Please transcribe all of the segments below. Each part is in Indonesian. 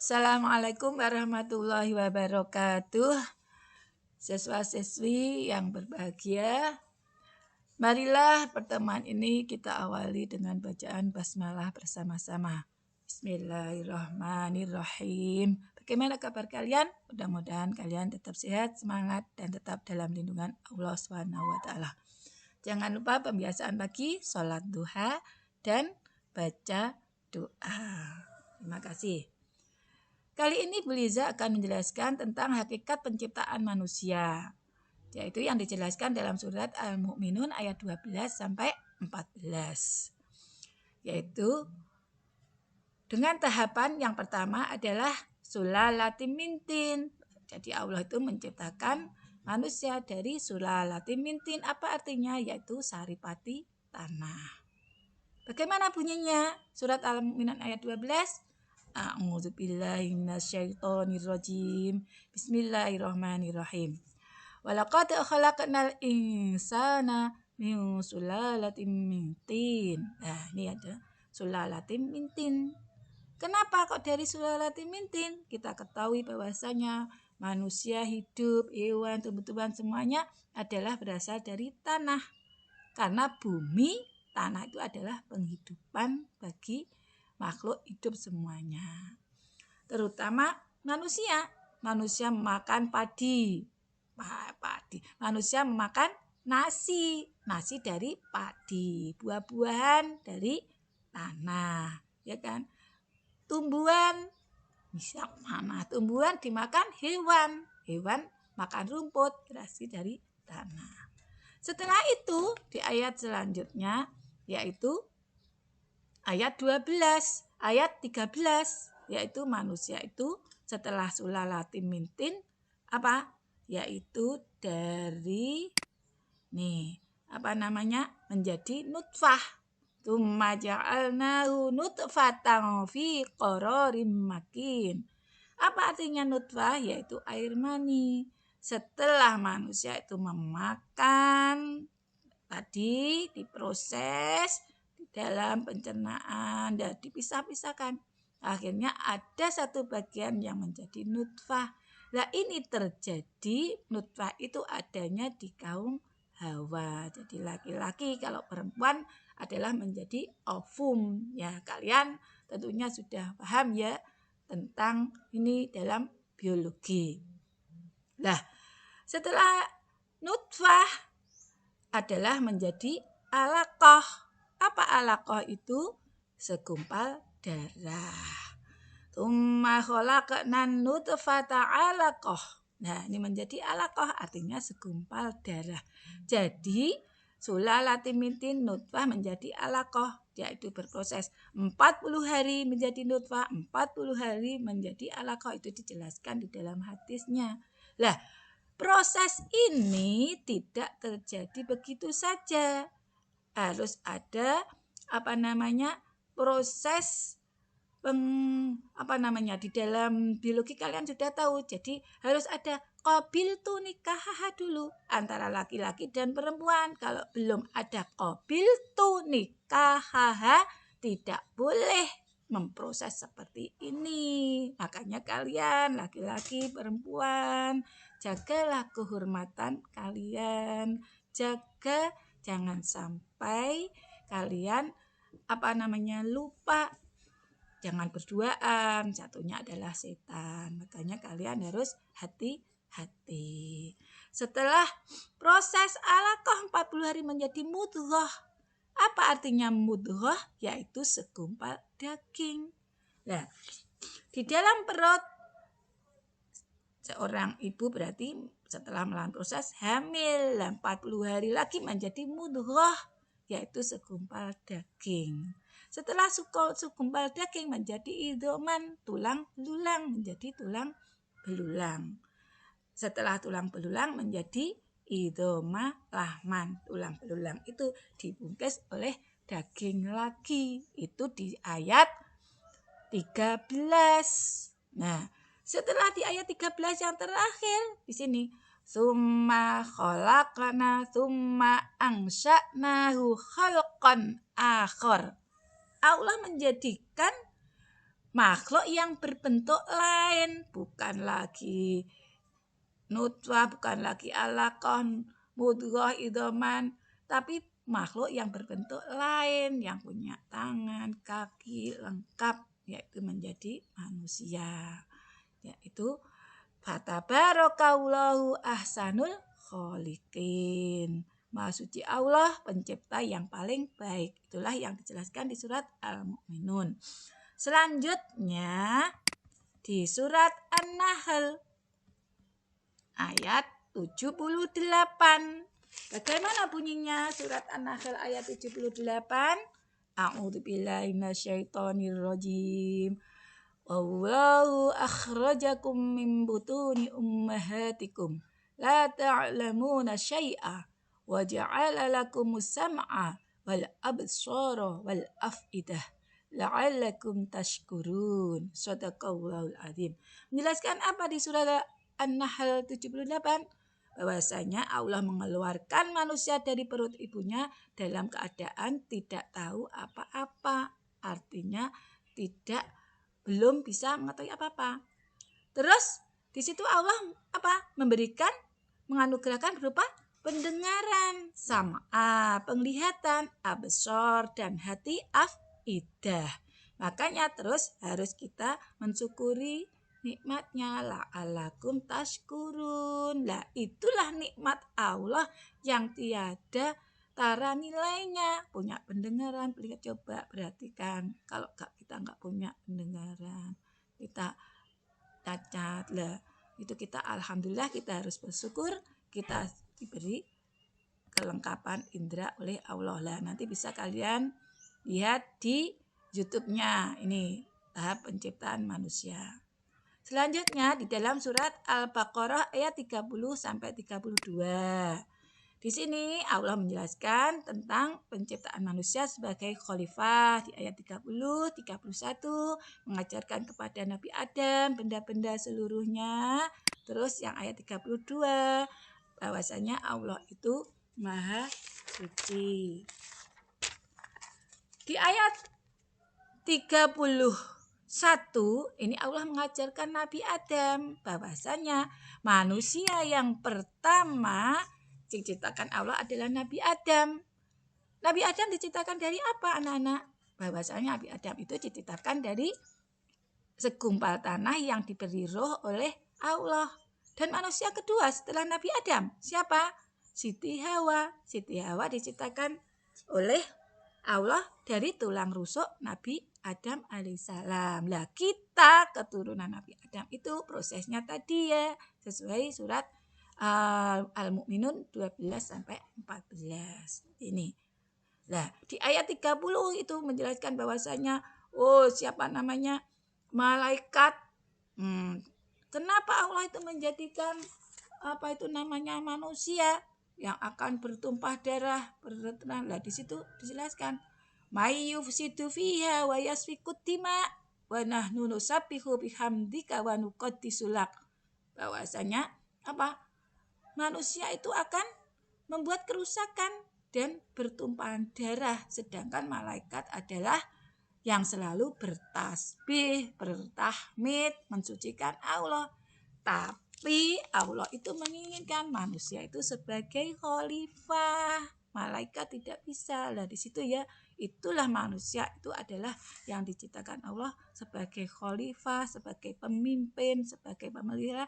Assalamualaikum warahmatullahi wabarakatuh. Siswa-siswi yang berbahagia, marilah pertemuan ini kita awali dengan bacaan basmalah bersama-sama. Bismillahirrahmanirrahim. Bagaimana kabar kalian? Mudah-mudahan kalian tetap sehat, semangat, dan tetap dalam lindungan Allah SWT. Jangan lupa pembiasaan pagi, sholat duha, dan baca doa. Terima kasih. Kali ini Bu Liza akan menjelaskan tentang hakikat penciptaan manusia, yaitu yang dijelaskan dalam surat Al-Mu'minun ayat 12 sampai 14. Yaitu dengan tahapan yang pertama adalah sulalatin mintin. Jadi Allah itu menciptakan manusia dari sulalatin mintin. Apa artinya? Yaitu saripati tanah. Bagaimana bunyinya? Surat Al-Mu'minun ayat 12. A'udzubillahi minasyaitonirrajim. Bismillahirrahmanirrahim. Walaqad khalaqnal insana min sulalatin min tin. Nah, ini ada sulalatin min tin. Kenapa kok dari sulalatin min tin? Kita ketahui bahwasanya manusia hidup, hewan, tumbuh-tumbuhan semuanya adalah berasal dari tanah. Karena bumi, tanah itu adalah penghidupan bagi makhluk hidup semuanya. Terutama manusia. Manusia memakan padi. Manusia memakan nasi. Nasi dari padi. Buah-buahan dari tanah. Ya kan? Tumbuhan. Bisa mana? Tumbuhan dimakan hewan. Hewan makan rumput. Berasal dari tanah. Setelah itu di ayat selanjutnya yaitu ayat 12, ayat 13, yaitu manusia itu setelah sulalatin mintin apa? Yaitu dari menjadi nutfah. Tsumma ja'alnahu nutfatan fi qararim makin. Apa artinya nutfah? Yaitu air mani. Setelah manusia itu memakan tadi diproses dalam pencernaan dan dipisah-pisahkan. Akhirnya ada satu bagian yang menjadi nutfah. Nah ini terjadi nutfah itu adanya di kaum Hawa. Jadi laki-laki, kalau perempuan adalah menjadi ovum. Ya kalian tentunya sudah paham ya tentang ini dalam biologi. Nah setelah nutfah adalah menjadi alaqah. Apa alaqah itu? Segumpal darah. Tsumma khalaqnan nutfata alaqah. Nah, ini menjadi alaqah artinya segumpal darah. Jadi, sulalatin mintin nutfah menjadi alaqah, yaitu berproses 40 hari menjadi nutfah, 40 hari menjadi alaqah. Itu dijelaskan di dalam hadisnya. Lah, proses ini tidak terjadi begitu saja. Harus ada proses di dalam biologi kalian sudah tahu. Jadi harus ada qabiltu nikah dulu antara laki-laki dan perempuan. Kalau belum ada qabiltu nikah tidak boleh memproses seperti ini. Makanya kalian laki-laki perempuan jagalah kehormatan kalian. Jaga jangan sampai kalian lupa. Jangan berduaan, satunya adalah setan. Makanya kalian harus hati-hati. Setelah proses alaqah 40 hari menjadi mudghah. Apa artinya mudghah? Yaitu segumpal daging. Nah, di dalam perut seorang ibu berarti setelah melalui proses hamil 40 hari lagi menjadi mudghah, yaitu segumpal daging. Setelah segumpal daging menjadi idhoman, tulang belulang menjadi tulang belulang. Setelah tulang belulang menjadi idhoma lahman, tulang belulang itu dibungkus oleh daging lagi. Itu di ayat 13. Nah, setelah di ayat 13 yang terakhir di sini summa khalaqna summa ansha'nahu khalqan akhar. Allah menjadikan makhluk yang berbentuk lain, bukan lagi nutfah, bukan lagi alaqah, mudghah, idhoman, tapi makhluk yang berbentuk lain, yang punya tangan, kaki lengkap, yaitu menjadi manusia. Yaitu fatabarakallahu ahsanul kholiqin. Maha suci Allah, pencipta yang paling baik. Itulah yang dijelaskan di surat Al-Mu'minun. Selanjutnya di surat An-Nahl ayat 78. Bagaimana bunyinya surat An-Nahl ayat 78? A'udzubillahi minasyaitonirrajim. Wallahu akhrajakum min butuni ummahatikum la ta'lamuna syai'a wa ja'ala lakumus sam'a wal absara wal af'idah la'allakum tashkurun. Shadaqallahul azim. Menjelaskan apa di surat An-Nahl 78? Bahwasanya Allah mengeluarkan manusia dari perut ibunya dalam keadaan tidak tahu apa-apa. Artinya belum bisa mengetahui apa-apa. Terus di situ Allah memberikan, menganugerahkan berupa pendengaran, sam'a, penglihatan, absor, dan hati, afidah. Makanya terus harus kita mensyukuri nikmatnya, la'alakum tashkurun. Lah itulah nikmat Allah yang tiada tara nilainya. Punya pendengaran, coba perhatikan. Kalau kita nggak punya pendengaran, kita cacat lah, itu kita alhamdulillah, kita harus bersyukur kita diberi kelengkapan indera oleh Allah lah. Nanti bisa kalian lihat di YouTube-nya ini tahap penciptaan manusia. Selanjutnya di dalam surat Al-Baqarah ayat 30 sampai 32. Di sini Allah menjelaskan tentang penciptaan manusia sebagai khalifah di ayat 30, 31, mengajarkan kepada Nabi Adam benda-benda seluruhnya. Terus yang ayat 32, bahwasanya Allah itu Maha Suci. Di ayat 31 ini Allah mengajarkan Nabi Adam bahwasanya manusia yang pertama diciptakan Allah adalah Nabi Adam. Nabi Adam diciptakan dari apa, anak-anak? Bahwasanya Nabi Adam itu diciptakan dari segumpal tanah yang diberi roh oleh Allah. Dan manusia kedua setelah Nabi Adam, siapa? Siti Hawa. Siti Hawa diciptakan oleh Allah dari tulang rusuk Nabi Adam alaihissalam. Lah kita keturunan Nabi Adam itu prosesnya tadi ya sesuai surat Al-Mu'minun 12 sampai 14 ini. Nah, di ayat 30 itu menjelaskan bahwasanya siapa namanya? Malaikat. Kenapa Allah itu menjadikan manusia yang akan bertumpah darah, berterang. Lah di situ dijelaskan may yufsidu fiha wa yasfikut dima wa nahnu nusabbihu bihamdika wa nuqaddisu lak. Bahwasanya manusia itu akan membuat kerusakan dan bertumpahan darah, sedangkan malaikat adalah yang selalu bertasbih, bertahmid, mensucikan Allah. Tapi Allah itu menginginkan manusia itu sebagai khalifah. Malaikat tidak bisa. Lah di situ ya, itulah manusia itu adalah yang diciptakan Allah sebagai khalifah, sebagai pemimpin, sebagai pemelihara,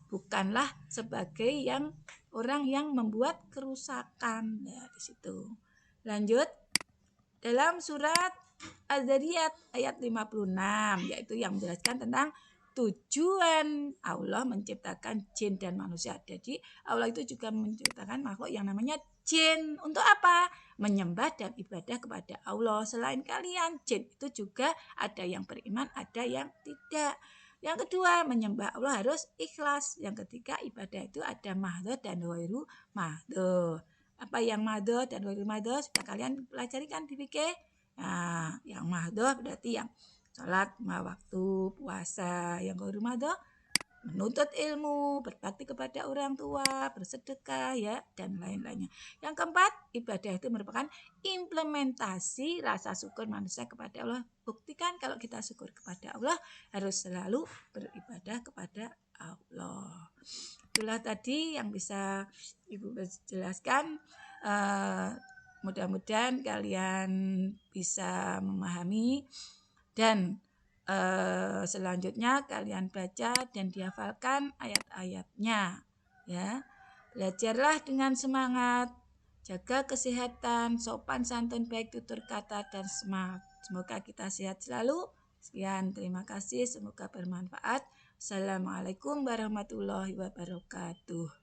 bukanlah sebagai orang yang membuat kerusakan. Nah, di situ. Lanjut dalam surat Az-Zariyat ayat 56, yaitu yang menjelaskan tentang tujuan Allah menciptakan jin dan manusia. Jadi Allah itu juga menciptakan makhluk yang namanya jin. Untuk apa? Menyembah dan ibadah kepada Allah. Selain kalian, jin itu juga ada yang beriman, ada yang tidak. Yang kedua, menyembah Allah harus ikhlas. Yang ketiga, ibadah itu ada mahdhur dan ghairu mahdhur. Apa yang mahdhur dan ghairu mahdhur sudah kalian pelajari kan di fikih? Nah, yang mahdhur berarti yang salat lima waktu, puasa. Yang ghairu mahdhur menuntut ilmu, berbakti kepada orang tua, bersedekah ya dan lain-lainnya. Yang keempat, ibadah itu merupakan implementasi rasa syukur manusia kepada Allah. Buktikan kalau kita syukur kepada Allah harus selalu beribadah kepada Allah. Itulah tadi yang bisa Ibu jelaskan. Mudah-mudahan kalian bisa memahami dan selanjutnya kalian baca dan dihafalkan ayat-ayatnya ya. Belajarlah dengan semangat, jaga kesehatan, sopan santun baik tutur kata dan semangat. Semoga kita sehat selalu. Sekian, terima kasih, semoga bermanfaat. Assalamualaikum warahmatullahi wabarakatuh.